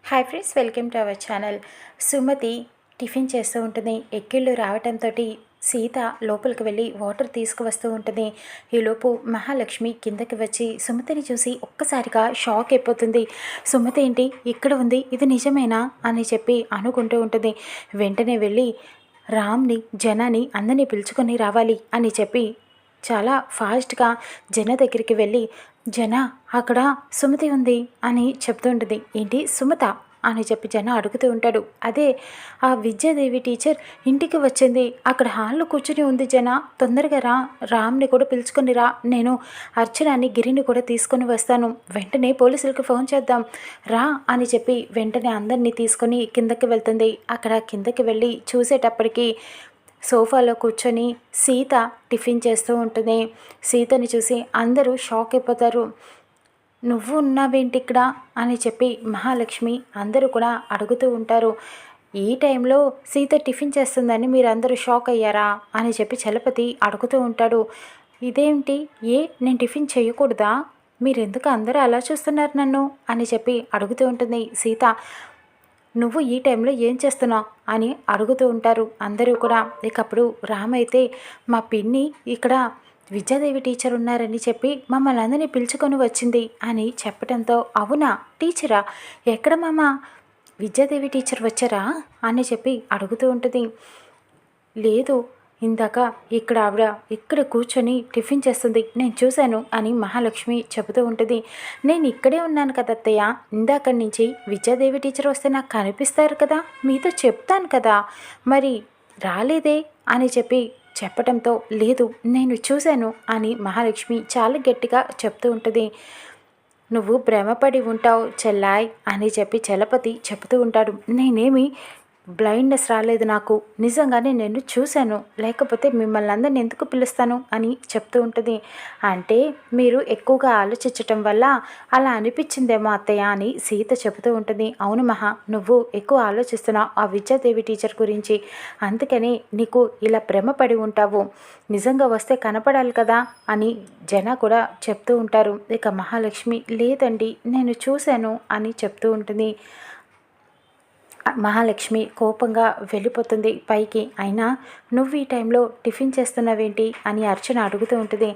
Hi friends, welcome to our channel. Sumathi tiffin చేస్తూ ఉంటుంది. ఎక్కిళ్ళు రావడంతో సీత లోపలికి వెళ్ళి వాటర్ తీసుకువస్తూ ఉంటుంది. ఈలోపు మహాలక్ష్మి కిందకి వచ్చి సుమతిని చూసి ఒక్కసారిగా షాక్ అయిపోతుంది. సుమతి ఏంటి ఇక్కడ ఉంది, ఇది నిజమేనా అని చెప్పి అనుకుంటూ ఉంటుంది. వెంటనే వెళ్ళి రామ్ని జనాని అందరినీ పిలుచుకొని రావాలి అని చెప్పి చాలా ఫాస్ట్గా జన దగ్గరికి వెళ్ళి, జన అక్కడ సుమతి ఉంది అని చెప్తూ ఉంటుంది. ఏంటి సుమత అని చెప్పి జన అడుగుతూ ఉంటాడు. అదే ఆ విద్యాదేవి టీచర్ ఇంటికి వచ్చింది, అక్కడ హాల్లో కూర్చుని ఉంది. జన తొందరగా రా, రామ్ని కూడా పిలుచుకొని రా, నేను అర్చనాని గిరిని కూడా తీసుకొని వస్తాను, వెంటనే పోలీసులకు ఫోన్ చేద్దాం రా అని చెప్పి వెంటనే అందరినీ తీసుకొని కిందకి వెళ్తుంది. అక్కడ కిందకి వెళ్ళి చూసేటప్పటికి సోఫాలో కూర్చొని సీత టిఫిన్ చేస్తూ ఉంటుంది. సీతని చూసి అందరూ షాక్ అయిపోతారు. నువ్వు ఉన్నావేంటి ఇక్కడ అని చెప్పి మహాలక్ష్మి అందరూ కూడా అడుగుతూ ఉంటారు. ఈ టైంలో సీత టిఫిన్ చేస్తుందని మీరు అందరూ షాక్ అయ్యారా అని చెప్పి చలపతి అడుగుతూ ఉంటాడు. ఇదేంటి, నేను టిఫిన్ చేయకూడదా, మీరెందుకు అందరూ అలా చూస్తున్నారు నన్ను అని చెప్పి అడుగుతూ ఉంటుంది సీత. నువ్వు ఈ టైంలో ఏం చేస్తున్నావు అని అడుగుతూ ఉంటారు అందరూ కూడా. ఇకప్పుడు రామైతే మా పిన్ని ఇక్కడ విద్యాదేవి టీచర్ ఉన్నారని చెప్పి మమ్మల్ని అందరినీ పిలుచుకొని వచ్చింది అని చెప్పడంతో, అవునా టీచరా, ఎక్కడ మామ విద్యాదేవి టీచర్ వచ్చారా అని చెప్పి అడుగుతూ ఉంటుంది. లేదు, ఇందాక ఇక్కడ ఆవిడ ఇక్కడ కూర్చొని టిఫిన్ చేస్తుంది, నేను చూశాను అని మహాలక్ష్మి చెబుతూ ఉంటుంది. నేను ఇక్కడే ఉన్నాను కదా అత్తయ్య, ఇందాక నుంచి విద్యాదేవి టీచర్ వస్తే నాకు కనిపిస్తారు కదా, మీతో చెప్తాను కదా, మరి రాలేదే అని చెప్పి చెప్పడంతో, లేదు నేను చూశాను అని మహాలక్ష్మి చాలా గట్టిగా చెప్తూ ఉంటుంది. నువ్వు భ్రమపడి ఉంటావు చెల్లాయ్ అని చెప్పి చలపతి చెబుతూ ఉంటాడు. నేనేమి బ్లైండ్నెస్ రాలేదు, నాకు నిజంగానే నేను చూశాను, లేకపోతే మిమ్మల్ని అందరిని ఎందుకు పిలుస్తాను అని చెప్తూ ఉంటుంది. అంటే మీరు ఎక్కువగా ఆలోచించటం వల్ల అలా అనిపించిందేమో అత్తయ్య అని సీత చెబుతూ ఉంటుంది. అవును మహా, నువ్వు ఎక్కువ ఆలోచిస్తున్నావు ఆ విద్యాదేవి టీచర్ గురించి, అందుకని నీకు ఇలా భ్రమపడి ఉంటావు, నిజంగా వస్తే కనపడాలి కదా అని జన కూడా చెప్తూ ఉంటారు. ఇక మహాలక్ష్మి లేదండి నేను చూశాను అని చెప్తూ ఉంటుంది. మహాలక్ష్మి కోపంగా వెళ్ళిపోతుంది పైకి. అయినా నువ్వు ఈ టైంలో టిఫిన్ చేస్తున్నావేంటి అని అర్చన అడుగుతూ ఉంటుంది.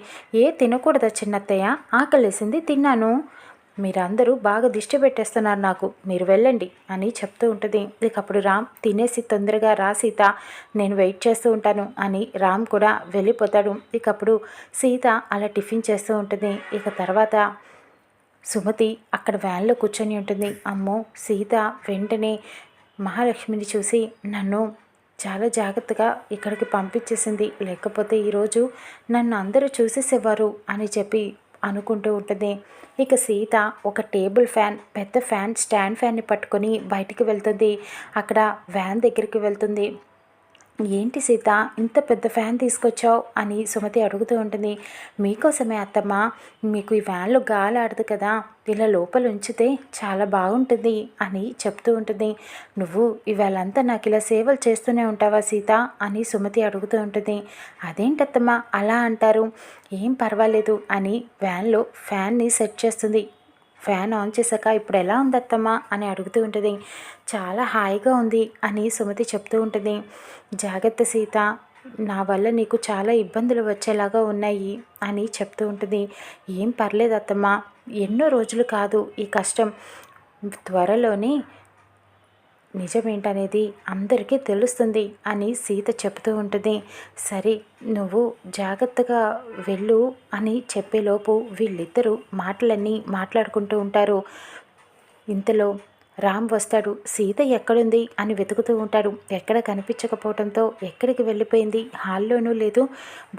తినకూడదా చిన్నత్తయ్య, ఆకలేసింది తిన్నాను, మీరందరూ బాగా దిష్టి పెట్టేస్తున్నారు నాకు, మీరు వెళ్ళండి అని చెప్తూ ఉంటుంది. ఇకప్పుడు రామ్ తినేసి తొందరగా రా సీత, నేను వెయిట్ చేస్తూ ఉంటాను అని రామ్ కూడా వెళ్ళిపోతాడు. ఇకప్పుడు సీత అలా టిఫిన్ చేస్తూ ఉంటుంది. ఇక తర్వాత సుమతి అక్కడ వ్యాన్లో కూర్చొని ఉంటుంది. అమ్మో, సీత వెంటనే మహాలక్ష్మిని చూసి నన్ను చాలా జాగ్రత్తగా ఇక్కడికి పంపించేసింది, లేకపోతే ఈరోజు నన్ను అందరూ చూసేసేవారు అని చెప్పి అనుకుంటూ ఉంటుంది. ఇక సీత ఒక టేబుల్ ఫ్యాన్, పెద్ద ఫ్యాన్, స్టాండ్ ఫ్యాన్ని పట్టుకొని బయటికి వెళ్తుంది. అక్కడ వ్యాన్ దగ్గరికి వెళ్తుంది. ఏంటి సీత ఇంత పెద్ద ఫ్యాన్ తీసుకొచ్చావు అని సుమతి అడుగుతూ ఉంటుంది. మీకోసమే అత్తమ్మ, మీకు ఈ వ్యాన్లో గాలి ఆడదు కదా, ఇలా లోపల ఉంచితే చాలా బాగుంటుంది అని చెప్తూ ఉంటుంది. నువ్వు ఇవాళంతా నాకు ఇలా సేవలు చేస్తూనే ఉంటావా సీత అని సుమతి అడుగుతూ ఉంటుంది. అదేంటత్తమ్మ అలా అంటారు, ఏం పర్వాలేదు అని వ్యాన్లో ఫ్యాన్ని సెట్ చేస్తుంది. ఫ్యాన్ ఆన్ చేశాక ఇప్పుడు ఎలా ఉంది అత్తమ్మ అని అడుగుతూ ఉంటుంది. చాలా హాయిగా ఉంది అని సుమతి చెప్తూ ఉంటుంది. జాగ్రత్త సీత, నా వల్ల నీకు చాలా ఇబ్బందులు వచ్చేలాగా ఉన్నాయి అని చెప్తూ ఉంటుంది. ఏం పర్లేదు అత్తమ్మ, ఎన్నో రోజులు కాదు ఈ కష్టం, త్వరలోనే నిజమేంటనేది అందరికీ తెలుస్తుంది అని సీత చెప్తూ ఉంటుంది. సరే నువ్వు జాగ్రత్తగా వెళ్ళు అని చెప్పేలోపు వీళ్ళిద్దరూ మాటలన్నీ మాట్లాడుకుంటూ ఉంటారు. ఇంతలో రామ్ వస్తాడు. సీత ఎక్కడుంది అని వెతుకుతూ ఉంటాడు. ఎక్కడ కనిపించకపోవడంతో ఎక్కడికి వెళ్ళిపోయింది, హాల్లోనూ లేదు,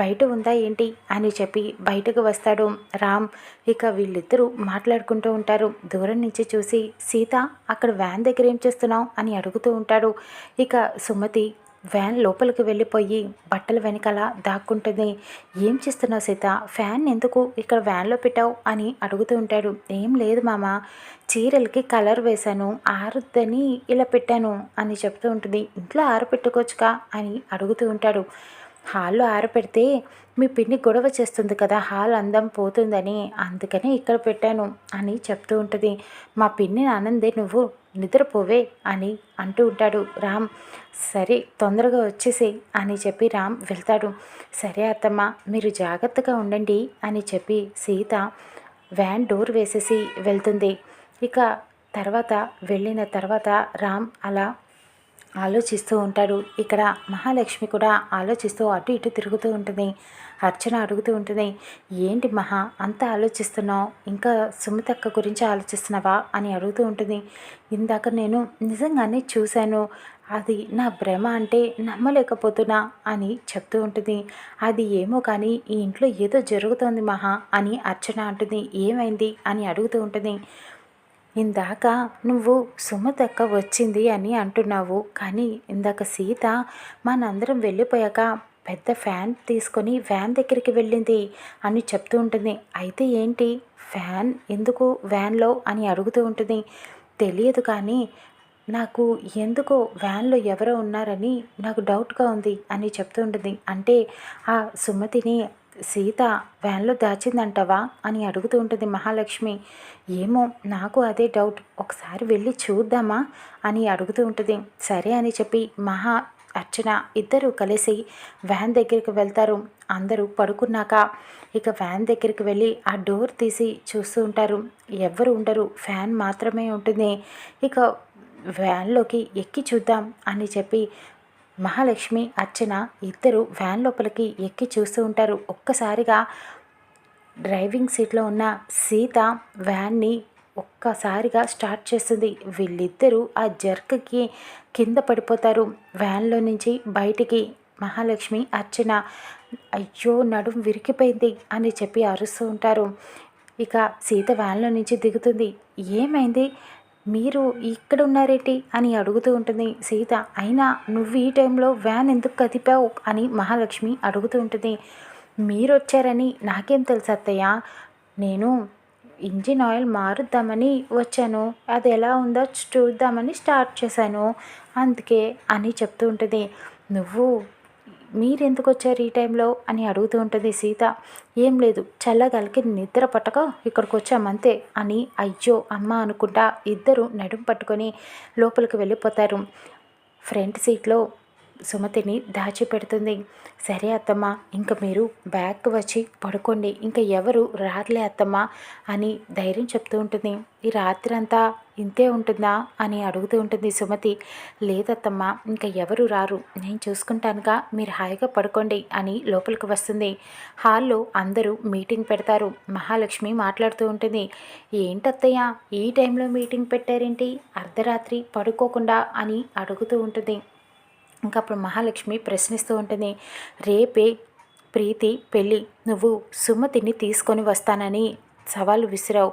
బయట ఉందా ఏంటి అని చెప్పి బయటకు వస్తాడు రామ్. ఇక వీళ్ళిద్దరూ మాట్లాడుకుంటూ ఉంటారు. దూరం నుంచి చూసి సీత అక్కడ వ్యాన్ దగ్గర ఏం చేస్తున్నావు అని అడుగుతూ ఉంటాడు. ఇక సుమతి వ్యాన్ లోపలికి వెళ్ళిపోయి బట్టల వెనకాల దాక్కుంటుంది. ఏం చేస్తున్నావు సీత, ఫ్యాన్ ఎందుకు ఇక్కడ వ్యాన్లో పెట్టావు అని అడుగుతూ ఉంటాడు. ఏం లేదు మామ, చీరలకి కలర్ వేశాను, ఆరుద్దని ఇలా పెట్టాను అని చెప్తూ ఉంటుంది. ఇంట్లో ఆరపెట్టుకోవచ్చుగా అని అడుగుతూ ఉంటాడు. హాల్లో ఆరపెడితే మీ పిన్ని గొడవ చేస్తుంది కదా, హాల్ అందం పోతుందని, అందుకని ఇక్కడ పెట్టాను అని చెప్తూ ఉంటుంది. మా పిన్ని ఆనందే నువ్వు నిద్రపోవే అని అంటూ ఉంటాడు రామ్. సరే తొందరగా వచ్చేసే అని చెప్పి రామ్ వెళ్తాడు. సరే అత్తమ్మ మీరు జాగ్రత్తగా ఉండండి అని చెప్పి సీత వ్యాన్ డోర్ వేసేసి వెళ్తుంది. ఇక తర్వాత వెళ్ళిన తర్వాత రామ్ అలా ఆలోచిస్తూ ఉంటాడు. ఇక్కడ మహాలక్ష్మి కూడా ఆలోచిస్తూ అటు ఇటు తిరుగుతూ ఉంటుంది. అర్చన అడుగుతూ ఉంటుంది, ఏంటి మహా అంత ఆలోచిస్తున్నావు, ఇంకా సుమితక్క గురించి ఆలోచిస్తున్నావా అని అడుగుతూ ఉంటుంది. ఇందాక నేను నిజంగానే చూశాను, అది నా భ్రమ అంటే నమ్మలేకపోతున్నా అని చెప్తూ ఉంటుంది. అది ఏమో కానీ ఈ ఇంట్లో ఏదో జరుగుతోంది మహా అని అర్చన అంటుంది. ఏమైంది అని అడుగుతూ ఉంటుంది. ఇందాక నువ్వు సుమతక్క వచ్చింది అని అంటున్నావు, కానీ ఇందాక సీత మనందరం వెళ్ళిపోయాక పెద్ద ఫ్యాన్ తీసుకొని వ్యాన్ దగ్గరికి వెళ్ళింది అని చెప్తూ ఉంటుంది. అయితే ఏంటి ఫ్యాన్ ఎందుకు వ్యాన్లో అని అడుగుతూ ఉంటుంది. తెలియదు కానీ నాకు ఎందుకో వ్యాన్లో ఎవరో ఉన్నారని నాకు డౌట్గా ఉంది అని చెప్తూ ఉంటుంది. అంటే ఆ సుమతిని సీత వ్యాన్లో దాచిందంటవా అని అడుగుతూ ఉంటుంది మహాలక్ష్మి. ఏమో నాకు అదే డౌట్, ఒకసారి వెళ్ళి చూద్దామా అని అడుగుతూ ఉంటుంది. సరే అని చెప్పి మహా అర్చన ఇద్దరూ కలిసి వ్యాన్ దగ్గరికి వెళ్తారు. అందరూ పడుకున్నాక ఇక వ్యాన్ దగ్గరికి వెళ్ళి ఆ డోర్ తీసి చూస్తూ ఉంటారు. ఎవరు ఉండరు, ఫ్యాన్ మాత్రమే ఉంటుంది. ఇక వ్యాన్లోకి ఎక్కి చూద్దాం అని చెప్పి మహాలక్ష్మి అర్చన ఇద్దరు వ్యాన్ లోపలికి ఎక్కి చూస్తూ ఉంటారు. ఒక్కసారిగా డ్రైవింగ్ సీట్లో ఉన్న సీత వ్యాన్ని ఒక్కసారిగా స్టార్ట్ చేస్తుంది. వీళ్ళిద్దరూ ఆ జర్క్కి కింద పడిపోతారు. వ్యాన్లో నుంచి బయటికి మహాలక్ష్మి అర్చన అయ్యో నడుం విరిగిపోయింది అని చెప్పి అరుస్తూ ఉంటారు. ఇక సీత వ్యాన్లో నుంచి దిగుతుంది. ఏమైంది, మీరు ఇక్కడ ఉన్నారేంటి అని అడుగుతూ ఉంటుంది సీత. అయినా నువ్వు ఈ టైంలో వ్యాన్ ఎందుకు కదిపావు అని మహాలక్ష్మి అడుగుతూ ఉంటుంది. మీరు వచ్చారని నాకేం తెలుసు అత్తయ్య, నేను ఇంజిన్ ఆయిల్ మారుద్దామని వచ్చాను, అది ఎలా ఉందో చూద్దామని స్టార్ట్ చేశాను అందుకే అని చెప్తూ ఉంటుంది. నువ్వు మీరెందుకు వచ్చారు ఈ టైంలో అని అడుగుతూ ఉంటుంది సీత. ఏం లేదు, చల్లగాలికి నిద్ర పట్టక ఇక్కడికి వచ్చామంతే అని అయ్యో అమ్మ అనుకుంటా ఇద్దరు నడుం పట్టుకొని లోపలికి వెళ్ళిపోతారు. ఫ్రంట్ సీట్లో సుమతిని దాచిపెడుతుంది. సరే అత్తమ్మ ఇంక మీరు బ్యాగ్ వచ్చి పడుకోండి, ఇంకా ఎవరు రారులే అత్తమ్మ అని ధైర్యం చెప్తూ ఉంటుంది. ఈ రాత్రి అంతా ఇంతే ఉంటుందా అని అడుగుతూ ఉంటుంది సుమతి. లేదత్తమ్మ ఇంకా ఎవరు రారు, నేను చూసుకుంటానుగా, మీరు హాయిగా పడుకోండి అని లోపలికి వస్తుంది. హాల్లో అందరూ మీటింగ్ పెడతారు. మహాలక్ష్మి మాట్లాడుతూ ఉంటుంది. ఏంటత్తయ్య ఈ టైంలో మీటింగ్ పెట్టారేంటి, అర్ధరాత్రి పడుకోకుండా అని అడుగుతూ ఉంటుంది. ఇంకా అప్పుడు మహాలక్ష్మి ప్రశ్నిస్తూ ఉంటుంది. రేపే ప్రీతి పెళ్ళి, నువ్వు సుమతిని తీసుకొని వస్తానని సవాలు విసిరావు,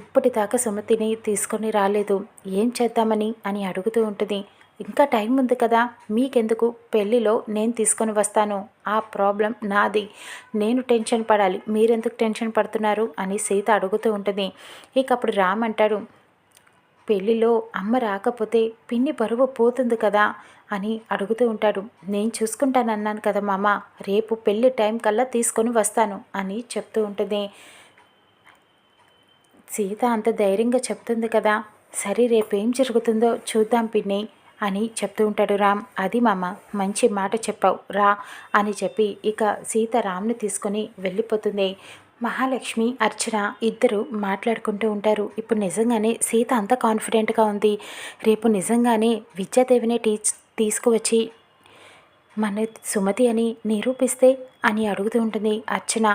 ఇప్పటిదాకా సుమతిని తీసుకొని రాలేదు, ఏం చేద్దామని అని అడుగుతూ ఉంటుంది. ఇంకా టైం ఉంది కదా, మీకెందుకు, పెళ్ళిలో నేను తీసుకొని వస్తాను, ఆ ప్రాబ్లం నాది, నేను టెన్షన్ పడాలి, మీరెందుకు టెన్షన్ పడుతున్నారు అని సీత అడుగుతూ ఉంటుంది. ఇక అప్పుడు రామ్ అంటాడు, పెళ్ళిలో అమ్మ రాకపోతే పిన్ని బరువు పోతుంది కదా అని అడుగుతూ ఉంటాడు. నేను చూసుకుంటానన్నాను కదా మామ, రేపు పెళ్ళి టైం కల్లా తీసుకొని వస్తాను అని చెప్తూ ఉంటుంది. సీత అంత ధైర్యంగా చెప్తుంది కదా, సరే రేపేం జరుగుతుందో చూద్దాం పిన్ని అని చెప్తూ ఉంటాడు రామ్. అది మామ మంచి మాట చెప్పావు రా అని చెప్పి ఇక సీత రామ్ని తీసుకొని వెళ్ళిపోతుంది. మహాలక్ష్మి అర్చన ఇద్దరు మాట్లాడుకుంటూ ఉంటారు. ఇప్పుడు నిజంగానే సీత అంత కాన్ఫిడెంట్గా ఉంది, రేపు నిజంగానే విద్యాదేవిని తీసుకువచ్చి మన సుమతి అని నిరూపిస్తే అని అడుగుతూ ఉంటుంది అర్చన.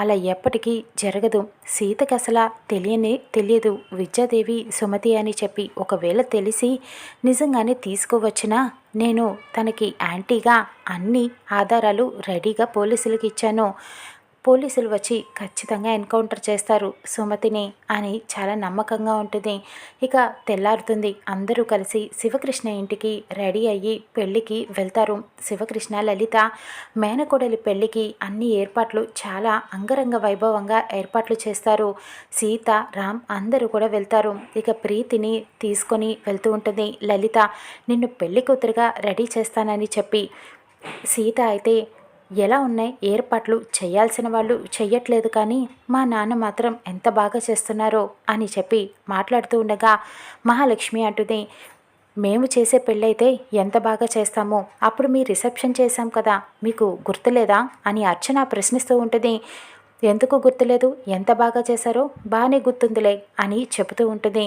అలా ఎప్పటికీ జరగదు, సీతకి అసలు తెలియదు విద్యాదేవి సుమతి అని చెప్పి. ఒకవేళ తెలిసి నిజంగానే తీసుకువచ్చినా నేను తనకి యాంటీగా అన్ని ఆధారాలు రెడీగా పోలీసులకు ఇచ్చాను, పోలీసులు వచ్చి ఖచ్చితంగా ఎన్కౌంటర్ చేస్తారు సుమతిని అని చాలా నమ్మకంగా ఉంటుంది. ఇక తెల్లారుతుంది. అందరూ కలిసి శివకృష్ణ ఇంటికి రెడీ అయ్యి పెళ్ళికి వెళ్తారు. శివకృష్ణ లలిత మేనకోడలి పెళ్ళికి అన్ని ఏర్పాట్లు చాలా అంగరంగ వైభవంగా ఏర్పాట్లు చేస్తారు. సీత రామ్ అందరూ కూడా వెళ్తారు. ఇక ప్రీతిని తీసుకొని వెళ్తూ ఉంటుంది లలిత. నిన్ను పెళ్లి కూతురుగా రెడీ చేస్తానని చెప్పి సీత అయితే ఎలా ఉన్నాయి ఏర్పాట్లు చేయాల్సిన వాళ్ళు చెయ్యట్లేదు కానీ మా నాన్న మాత్రం ఎంత బాగా చేస్తున్నారో అని చెప్పి మాట్లాడుతూ ఉండగా మహాలక్ష్మి అంటుంది, మేము చేసే పెళ్ళైతే ఎంత బాగా చేస్తామో అప్పుడు మీ రిసెప్షన్ చేశాం కదా మీకు గుర్తులేదా అని అర్చన ప్రశ్నిస్తూ ఉంటుంది. ఎందుకు గుర్తులేదు, ఎంత బాగా చేశారో బాగానే గుర్తుందిలే అని చెబుతూ ఉంటుంది.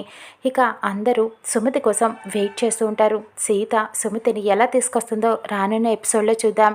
ఇక అందరూ సుమతి కోసం వెయిట్ చేస్తూ ఉంటారు. సీత సుమతిని ఎలా తీసుకొస్తుందో రానున్న ఎపిసోడ్లో చూద్దాం.